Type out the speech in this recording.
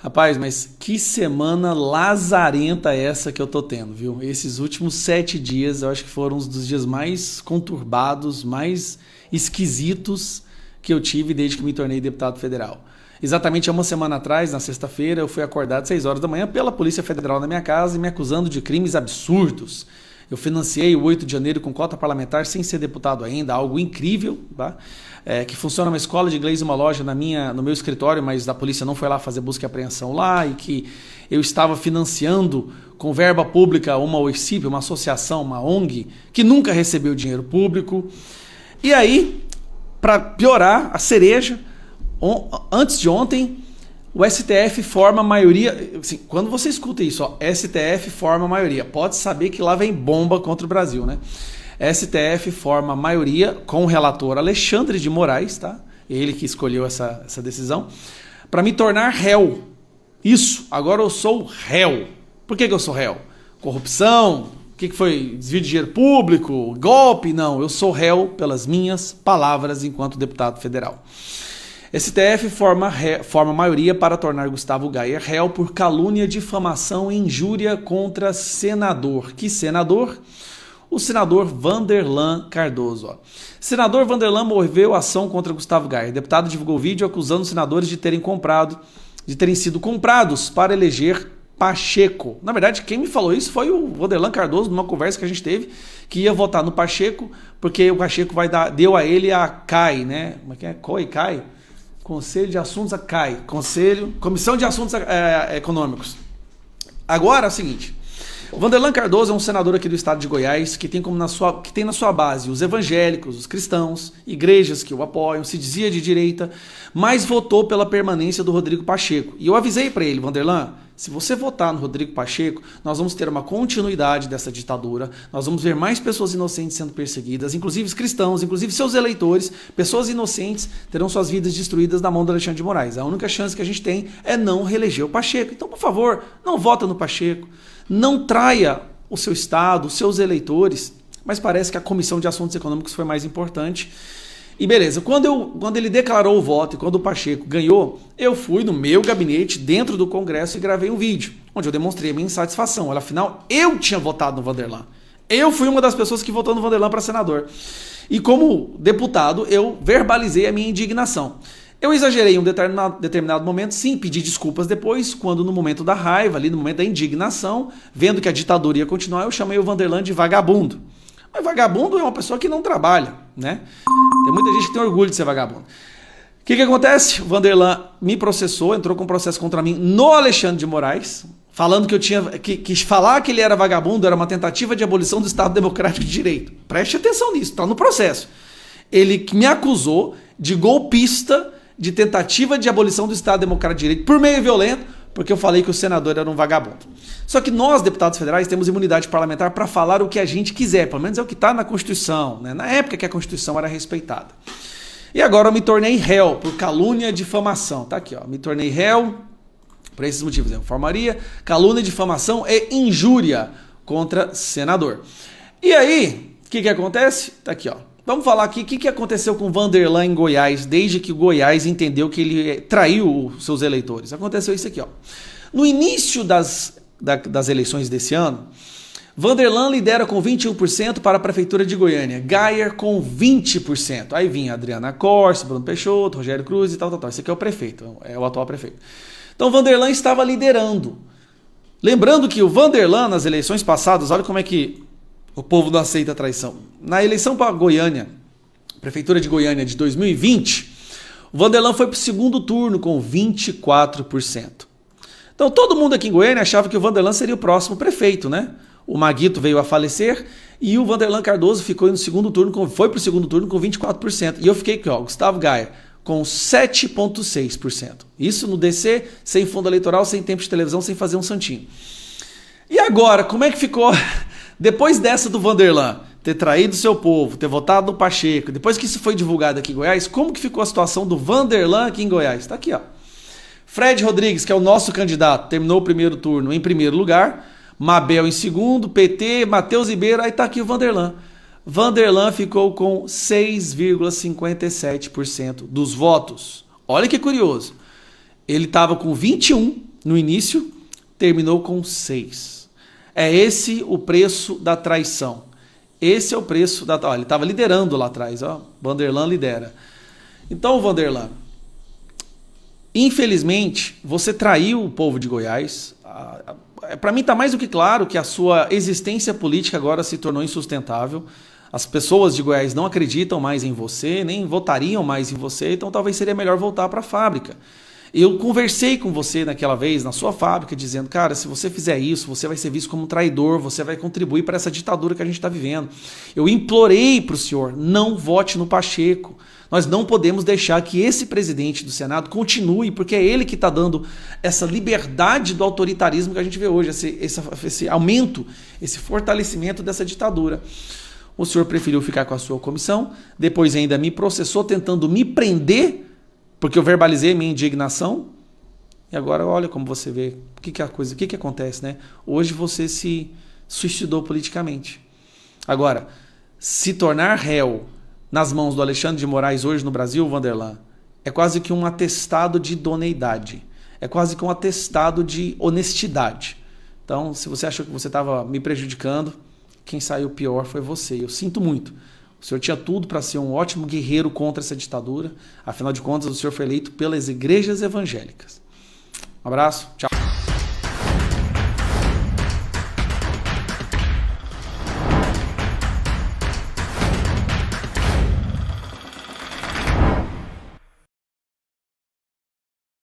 Rapaz, mas que semana lazarenta essa que eu tô tendo, viu? Esses últimos 7 dias eu acho que foram um dos dias mais conturbados, mais esquisitos que eu tive desde que me tornei deputado federal. Exatamente há uma semana atrás, na sexta-feira, eu fui acordado às 6 horas da manhã pela Polícia Federal na minha casa e me acusando de crimes absurdos. Eu financiei o 8 de janeiro com cota parlamentar sem ser deputado ainda, algo incrível, tá? Que funciona uma escola de inglês e uma loja no meu escritório, mas a polícia não foi lá fazer busca e apreensão lá, e que eu estava financiando com verba pública uma OICIP, uma associação, uma ONG, que nunca recebeu dinheiro público. E aí, para piorar, a cereja, antes de ontem, o STF forma a maioria. Assim, quando você escuta isso, ó, STF forma a maioria, pode saber que lá vem bomba contra o Brasil, né? STF forma a maioria com o relator Alexandre de Moraes, tá? Ele que escolheu essa decisão, para me tornar réu. Isso, agora eu sou réu. Por que eu sou réu? Corrupção? O que foi? Desvio de dinheiro público? Golpe? Não, eu sou réu pelas minhas palavras enquanto deputado federal. STF forma maioria para tornar Gustavo Gayer réu por calúnia, difamação e injúria contra senador. Que senador? O senador Vanderlan Cardoso. Ó. Senador Vanderlan moveu ação contra Gustavo Gayer. O deputado divulgou vídeo acusando os senadores de terem sido comprados para eleger Pacheco. Na verdade, quem me falou isso foi o Vanderlan Cardoso, numa conversa que a gente teve, que ia votar no Pacheco, porque o Pacheco deu a ele a CAI, né? Como é que é? CAI? Conselho de Assuntos CAI. Comissão de Assuntos Econômicos. Agora é o seguinte. O Vanderlan Cardoso é um senador aqui do estado de Goiás que tem na sua base os evangélicos, os cristãos, igrejas que o apoiam, se dizia de direita, mas votou pela permanência do Rodrigo Pacheco. E eu avisei para ele, Vanderlan, se você votar no Rodrigo Pacheco, nós vamos ter uma continuidade dessa ditadura, nós vamos ver mais pessoas inocentes sendo perseguidas, inclusive os cristãos, inclusive seus eleitores, pessoas inocentes terão suas vidas destruídas na mão do Alexandre de Moraes. A única chance que a gente tem é não reeleger o Pacheco. Então, por favor, não vota no Pacheco. Não traia o seu estado, os seus eleitores, mas parece que a Comissão de Assuntos Econômicos foi mais importante. E beleza, quando ele declarou o voto e quando o Pacheco ganhou, eu fui no meu gabinete dentro do Congresso e gravei um vídeo, onde eu demonstrei a minha insatisfação. Olha, afinal, eu tinha votado no Vanderlan. Eu fui uma das pessoas que votou no Vanderlan para senador. E como deputado, eu verbalizei a minha indignação. Eu exagerei em um determinado momento, sim, pedi desculpas depois, quando no momento da raiva, ali no momento da indignação, vendo que a ditadura ia continuar, eu chamei o Vanderlan de vagabundo. Mas vagabundo é uma pessoa que não trabalha, né? Tem muita gente que tem orgulho de ser vagabundo. O que acontece? O Vanderlan me processou, entrou com um processo contra mim no Alexandre de Moraes, falando que eu tinha que falar que ele era vagabundo era uma tentativa de abolição do Estado Democrático de Direito. Preste atenção nisso, está no processo. Ele me acusou de golpista, de tentativa de abolição do Estado Democrático de Direito por meio violento, porque eu falei que o senador era um vagabundo. Só que nós, deputados federais, temos imunidade parlamentar para falar o que a gente quiser, pelo menos é o que está na Constituição, né? Na época que a Constituição era respeitada. E agora eu me tornei réu por calúnia e difamação. Tá aqui, ó. Me tornei réu por esses motivos. Formaria, calúnia, difamação e injúria contra senador. E aí, o que acontece? Tá aqui, ó. Vamos falar aqui o que aconteceu com o Vanderlan em Goiás, desde que o Goiás entendeu que ele traiu os seus eleitores. Aconteceu isso aqui, ó. No início das eleições desse ano, Vanderlan lidera com 21% para a Prefeitura de Goiânia, Gayer com 20%. Aí vinha Adriana Corse, Bruno Peixoto, Rogério Cruz e tal. Esse aqui é o prefeito, é o atual prefeito. Então Vanderlan estava liderando. Lembrando que o Vanderlan, nas eleições passadas, olha como é que o povo não aceita a traição. Na eleição para Goiânia, Prefeitura de Goiânia de 2020, o Vanderlan foi para o segundo turno com 24%. Então todo mundo aqui em Goiânia achava que o Vanderlan seria o próximo prefeito, né? O Maguito veio a falecer e o Vanderlan Cardoso foi para o segundo turno com 24%. E eu fiquei aqui, ó, Gustavo Gayer, com 7,6%. Isso no DC, sem fundo eleitoral, sem tempo de televisão, sem fazer um santinho. E agora, como é que ficou... Depois dessa do Vanderlan ter traído seu povo, ter votado no Pacheco, depois que isso foi divulgado aqui em Goiás, como que ficou a situação do Vanderlan aqui em Goiás? Está aqui, ó. Fred Rodrigues, que é o nosso candidato, terminou o primeiro turno em primeiro lugar, Mabel em segundo, PT, Matheus Ribeiro, aí está aqui o Vanderlan. Vanderlan ficou com 6,57% dos votos. Olha que curioso. Ele estava com 21 no início, terminou com 6. É esse o preço da traição. Esse é o preço da... Ó, ele estava liderando lá atrás, ó. Vanderlan lidera. Então, Vanderlan, infelizmente, você traiu o povo de Goiás. Para mim está mais do que claro que a sua existência política agora se tornou insustentável. As pessoas de Goiás não acreditam mais em você, nem votariam mais em você, então talvez seria melhor voltar para a fábrica. Eu conversei com você naquela vez, na sua fábrica, dizendo, cara, se você fizer isso, você vai ser visto como um traidor, você vai contribuir para essa ditadura que a gente está vivendo. Eu implorei para o senhor, não vote no Pacheco. Nós não podemos deixar que esse presidente do Senado continue, porque é ele que está dando essa liberdade do autoritarismo que a gente vê hoje, esse aumento, esse fortalecimento dessa ditadura. O senhor preferiu ficar com a sua comissão, depois ainda me processou tentando me prender, porque eu verbalizei minha indignação, e agora olha como você vê, o que acontece, né? Hoje você se suicidou politicamente. Agora, se tornar réu nas mãos do Alexandre de Moraes hoje no Brasil, Vanderlan, é quase que um atestado de idoneidade, é quase que um atestado de honestidade. Então, se você achou que você estava me prejudicando, quem saiu pior foi você. Eu sinto muito. O senhor tinha tudo para ser um ótimo guerreiro contra essa ditadura. Afinal de contas, o senhor foi eleito pelas igrejas evangélicas. Um abraço. Tchau.